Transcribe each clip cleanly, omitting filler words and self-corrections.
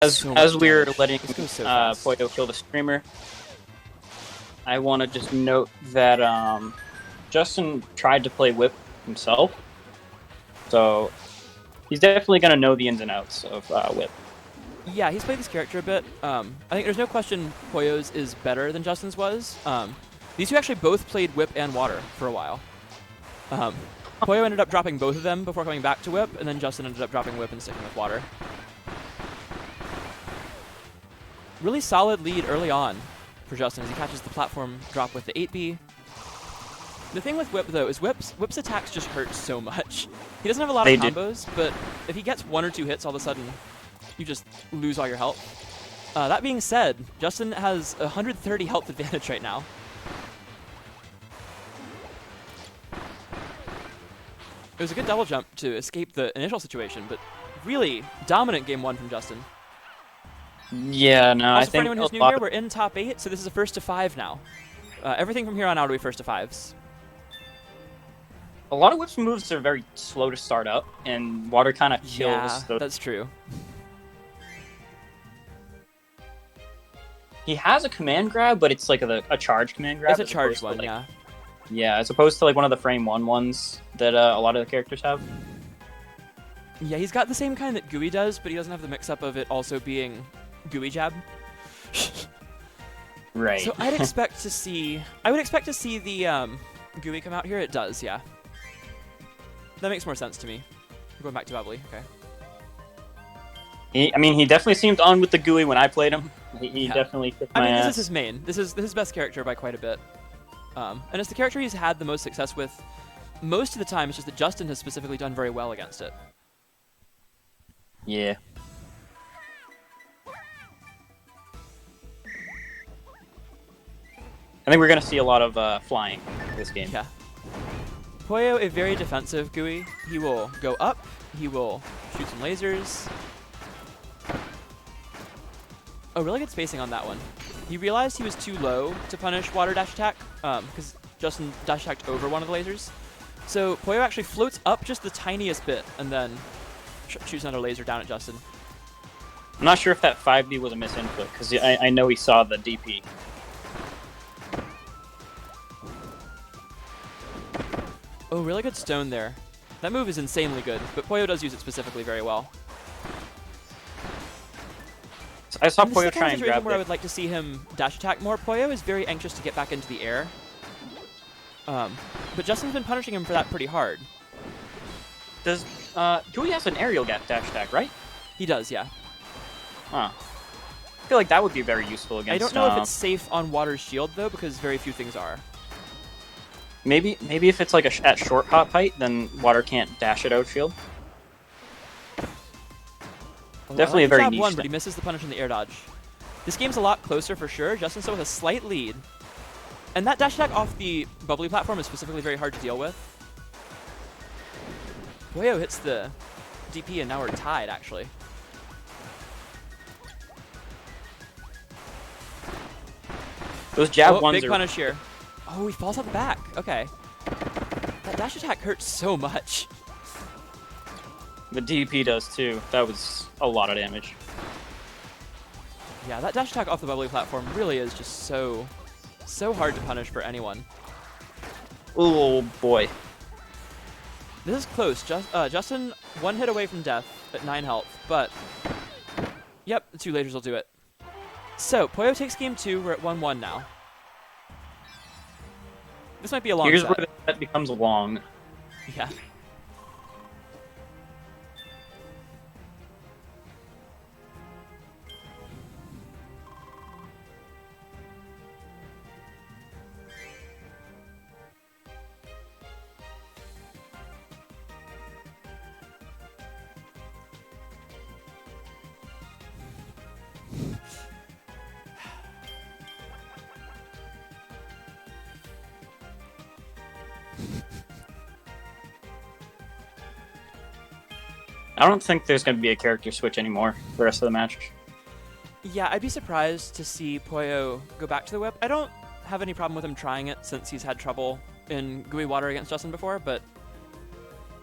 As we're letting so fast. Poyo kill the streamer, I want to just note that Justin tried to play Whip himself, so he's definitely going to know the ins and outs of Whip. Yeah, he's played this character a bit. I think there's no question Poyo's is better than Justin's was. These two actually both played Whip and Water for a while. Poyo ended up dropping both of them before coming back to Whip, and then Justin ended up dropping Whip and sticking with Water. Really solid lead early on for Justin as he catches the platform drop with the 8B. The thing with Whip, though, is Whip's attacks just hurt so much. He doesn't have a lot of combos, but if he gets 1 or 2 hits, all of a sudden, you just lose all your health. That being said, Justin has 130 health advantage right now. It was a good double jump to escape the initial situation, but really dominant game 1 from Justin. Yeah, no, Also, I for think anyone who's new here, we're in top 8, so this is a first to 5 now. Everything from here on out will be first to 5s. a lot of Whip's moves are very slow to start up, and Water kind of kills those. That's true. He has a command grab, but it's like a charge command grab. It's a charged one, yeah. Yeah, as opposed to like one of the frame 1 ones that a lot of the characters have. Yeah, he's got the same kind that Gooey does, but he doesn't have the mix-up of it also being Gooey jab. Right. So I would expect to see the Gooey come out here. It does, yeah. That makes more sense to me. Going back to Bubbly, okay. He definitely seemed on with the Gooey when I played him. He definitely kicked my ass. This is his main. This is his best character by quite a bit. And it's the character he's had the most success with most of the time. It's just that Justin has specifically done very well against it. Yeah. I think we're going to see a lot of flying this game. Yeah. Poyo, a very defensive Gooey. He will go up. He will shoot some lasers. Oh, really good spacing on that one. He realized he was too low to punish Water dash attack because Justin dash attacked over one of the lasers. So Poyo actually floats up just the tiniest bit and then shoots another laser down at Justin. I'm not sure if that 5D was a misinput because I know he saw the DP. Oh, really good stone there. That move is insanely good, but Poyo does use it specifically very well. I saw Poyo try and grab where I would like to see him dash attack more. Poyo is very anxious to get back into the air. But Justin's been punishing him for that pretty hard. Does Gooey has an aerial dash attack, right? He does, yeah. Huh. I feel like that would be very useful against... I don't know if it's safe on Water's shield, though, because very few things are. Maybe if it's like at short hop height, then Water can't dash it out shield. Definitely a very niche one, but he misses the punish in the air dodge. This game's a lot closer for sure. Justin still with a slight lead. And that dash attack off the bubbly platform is specifically very hard to deal with. Poyo hits the DP and now we're tied, actually. Those jab ones big punish here. Oh, he falls out the back. Okay. That dash attack hurts so much. The DP does too. That was a lot of damage. Yeah, that dash attack off the bubbly platform really is just so hard to punish for anyone. Oh boy. This is close. Justin, 1 hit away from death at 9 health, but yep, the 2 lasers will do it. So, Poyo takes game 2. We're at 1-1 now. This might be a long Here's set. where that becomes long. Yeah. I don't think there's going to be a character switch anymore for the rest of the match. Yeah, I'd be surprised to see Poyo go back to the whip. I don't have any problem with him trying it since he's had trouble in Gooey Water against Justin before, but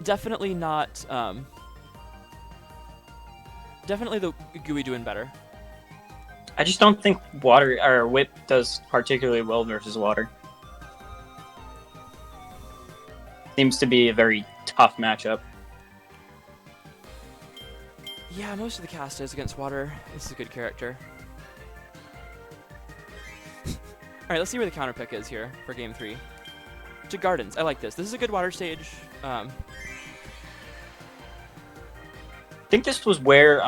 definitely not Definitely the Gooey doing better. I just don't think water or Whip does particularly well versus water. Seems to be a very tough matchup. Yeah, most of the cast is against water. This is a good character. Alright, let's see where the counter pick is here for game 3. To Gardens. I like this. This is a good water stage. I think this was where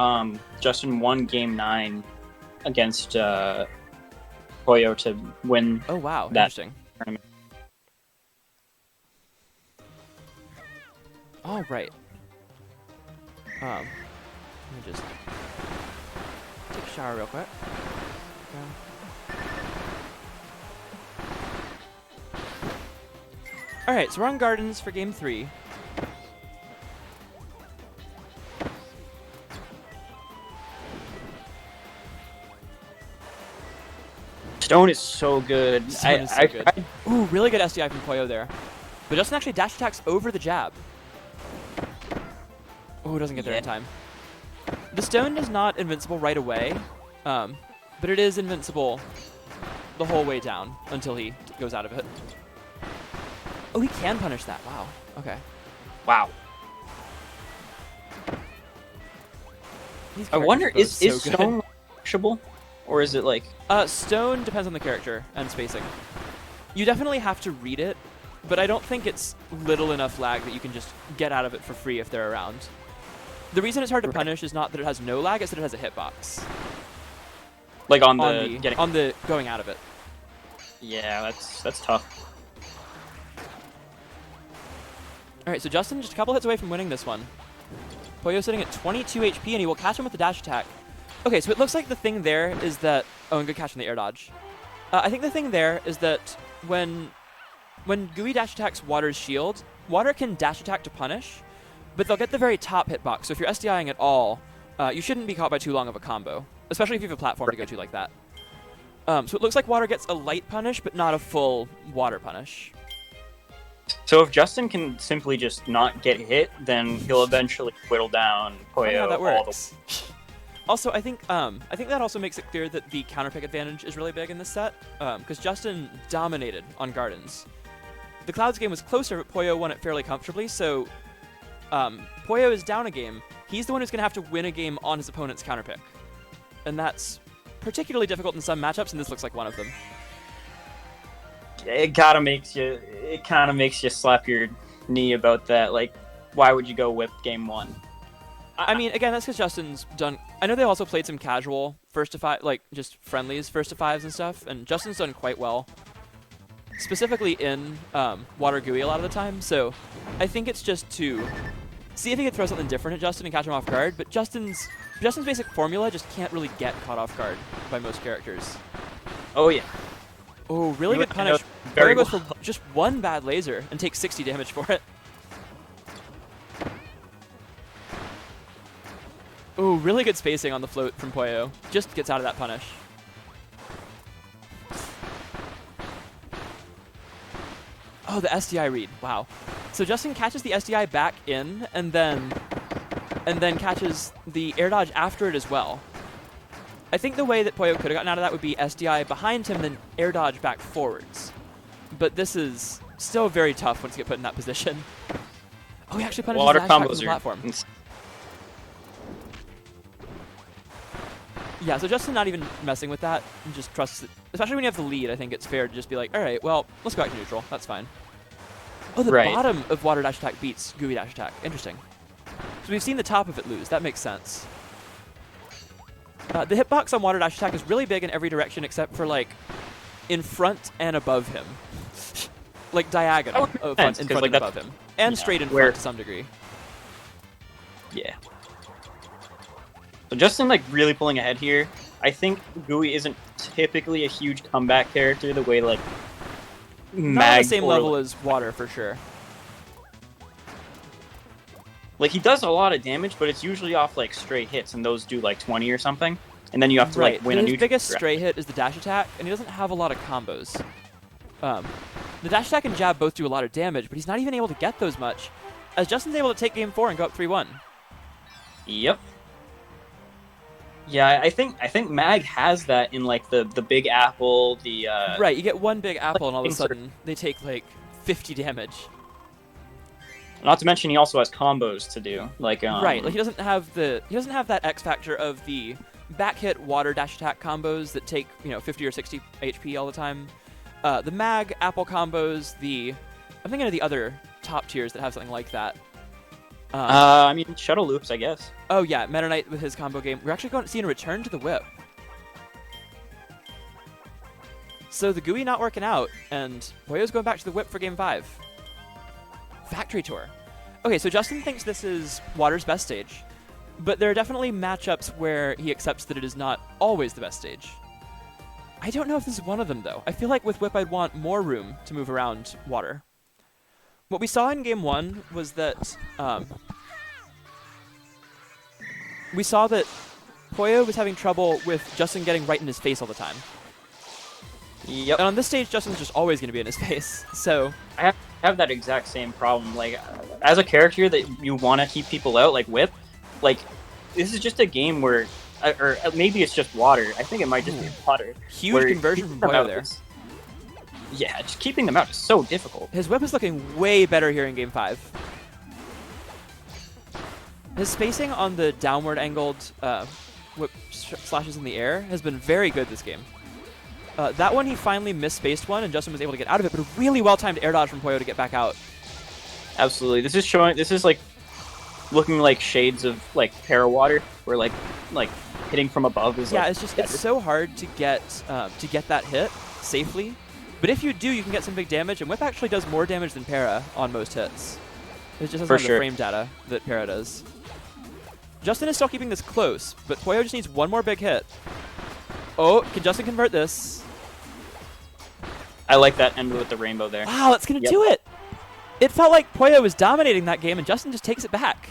Justin won game 9 against Poyo to win. Oh, wow. That Interesting. tournament. All right. Let me just take a shower real quick. Okay. All right, so we're on Gardens for game 3. Stone is so good. Stone is so good. Ooh, really good SDI from Poyo there. But Justin actually dash attacks over the jab. Oh, doesn't get there in time. The stone is not invincible right away, but it is invincible the whole way down until he goes out of it. Oh, he can punish that. Wow. Okay. Wow. I wonder, is Stone punishable? Or is it like... Stone depends on the character and spacing. You definitely have to read it, but I don't think it's little enough lag that you can just get out of it for free if they're around. The reason it's hard to punish is not that it has no lag, it's that it has a hitbox. Like on the going out of it. Yeah, that's tough. Alright, so Justin just a couple hits away from winning this one. Poyo sitting at 22 HP, and he will catch him with the dash attack. Okay, so it looks like the thing there is that... Oh, and good catch on the air dodge. I think the thing there is that when Gooey dash attacks Water's shield, Water can dash attack to punish, but they'll get the very top hitbox. So if you're SDIing at all, you shouldn't be caught by too long of a combo, especially if you have a platform to go to like that. So it looks like Water gets a light punish, but not a full Water punish. So if Justin can simply just not get hit, then he'll eventually whittle down Poyo. Yeah, that works. Also, I think that also makes it clear that the counterpick advantage is really big in this set, because Justin dominated on Gardens. The Clouds game was closer, but Poyo won it fairly comfortably, so Poyo is down a game. He's the one who's going to have to win a game on his opponent's counterpick. And that's particularly difficult in some matchups, and this looks like one of them. It kind of makes you slap your knee about that. Like, why would you go whip game 1? I mean, again, that's because Justin's done... I know they also played some casual first to five, like, just friendlies, first to fives and stuff, and Justin's done quite well. Specifically in Water Gooey a lot of the time, so I think it's just to see if he can throw something different at Justin and catch him off guard, but Justin's basic formula just can't really get caught off guard by most characters. Oh, yeah. Oh, really good punish. Poyo goes for just one bad laser and takes 60 damage for it. Oh, really good spacing on the float from Poyo. Just gets out of that punish. Oh, the SDI read. Wow. So Justin catches the SDI back in and then catches the air dodge after it as well. I think the way that Poyo could have gotten out of that would be SDI behind him, then air dodge back forwards. But this is still very tough once you get put in that position. Oh, he actually punishes Water the dash attack combos from the platform. Yeah, so Justin not even messing with that, and just trusts it. Especially when you have the lead, I think it's fair to just be like, all right, well, let's go back to neutral. That's fine. Oh, the bottom of Water dash attack beats Gooey dash attack. Interesting. So we've seen the top of it lose. That makes sense. The hitbox on Water dash attack is really big in every direction except for, like, in front and above him. Like, diagonal in front and above him. And straight in front to some degree. Yeah. So Justin, like, really pulling ahead here. I think Gooey isn't typically a huge comeback character the way, like, not on the same level as Water, for sure. Like, he does a lot of damage, but it's usually off, like, straight hits, and those do, like, 20 or something. And then you have to, like, win a neutral. His biggest stray hit is the dash attack, and he doesn't have a lot of combos. The dash attack and jab both do a lot of damage, but he's not even able to get those much, as Justin's able to take game 4 and go up 3-1. Yep. Yeah, I think Mag has that in like the Big Apple, the Right, you get one big apple, and all of a insert. sudden they take like 50 damage. Not to mention he also has combos to do. Like Right, like he doesn't have that X factor of the back hit water dash attack combos that take 50 or 60 HP all the time. The Mag Apple combos, I'm thinking of the other top tiers that have something like that. I mean shuttle loops, I guess. Oh yeah, Meta Knight with his combo game. We're actually going to see a return to the whip. So the Gooey not working out, and Poyo's going back to the whip for game 5. Factory Tour. Okay, so Justin thinks this is Water's best stage, but there are definitely matchups where he accepts that it is not always the best stage. I don't know if this is one of them, though. I feel like with Whip I'd want more room to move around Water. What we saw in game 1 was that we saw that Poyo was having trouble with Justin getting right in his face all the time. Yep. And on this stage, Justin's just always going to be in his face, so... I have that exact same problem. Like, as a character that you want to keep people out, like Whip, like, this is just a game where, or maybe it's just Water. I think it might just be Water. Huge conversion from Poyo there. Yeah, just keeping them out is so difficult. His whip is looking way better here in game 5. His spacing on the downward angled whip slashes in the air has been very good this game. That one he finally misspaced one, and Justin was able to get out of it, but a really well-timed air dodge from Poyo to get back out. Absolutely. This is like looking like shades of like Parawater, where like hitting from above is yeah, it's so hard to get that hit safely. But if you do, you can get some big damage, and Whip actually does more damage than Para on most hits. It just doesn't have the frame data that Para does. Justin is still keeping this close, but Poyo just needs one more big hit. Oh, can Justin convert this? I like that end with the rainbow there. Wow, that's going to do it! It felt like Poyo was dominating that game, and Justin just takes it back.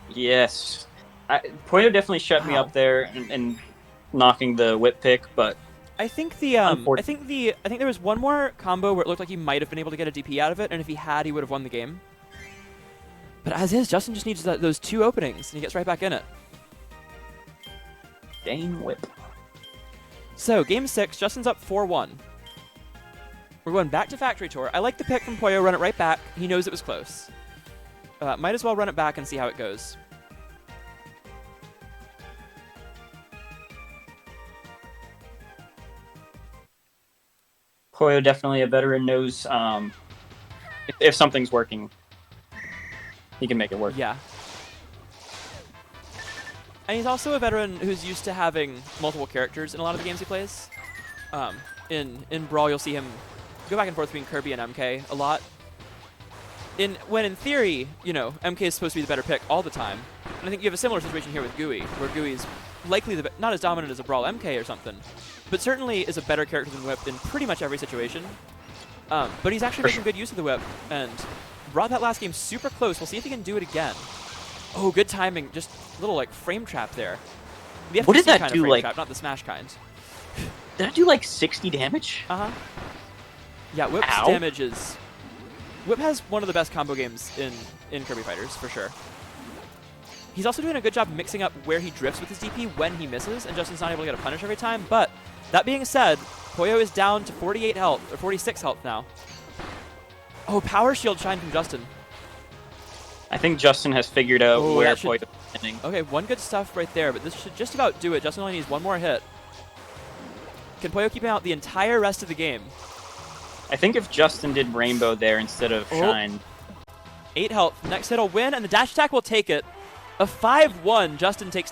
Yes. Poyo definitely shut me up there and knocking the whip pick, but I think there was one more combo where it looked like he might have been able to get a DP out of it, and if he had, he would have won the game. But as is, Justin just needs those 2 openings, and he gets right back in it. Dang Whip. So, game 6, Justin's up 4-1. We're going back to Factory Tour. I like the pick from Poyo, run it right back. He knows it was close. Might as well run it back and see how it goes. Poyo definitely a veteran, knows if something's working, he can make it work. Yeah. And he's also a veteran who's used to having multiple characters in a lot of the games he plays. In Brawl, you'll see him go back and forth between Kirby and MK a lot. When in theory, MK is supposed to be the better pick all the time. And I think you have a similar situation here with Gooey, where Gooey's likely not as dominant as a Brawl MK or something, but certainly is a better character than Whip in pretty much every situation. But he's actually making good use of the Whip, and brought that last game super close. We'll see if he can do it again. Oh, good timing. Just a little, frame trap there. The What did FTC that kind do, of frame trap, not the smash kind. Did that do, 60 damage? Uh-huh. Yeah, Whip's damage is... Whip has one of the best combo games in Kirby Fighters, for sure. He's also doing a good job mixing up where he drifts with his DP when he misses, and Justin's not able to get a punish every time. But that being said, Poyo is down to 48 health, or 46 health now. Oh, Power Shield shine from Justin. I think Justin has figured out where Poyo is standing. Okay, one good stuff right there, but this should just about do it. Justin only needs one more hit. Can Poyo keep him out the entire rest of the game? I think if Justin did Rainbow there instead of Shine. 8 health. Next hit will win, and the dash attack will take it. A 5-1. Justin takes down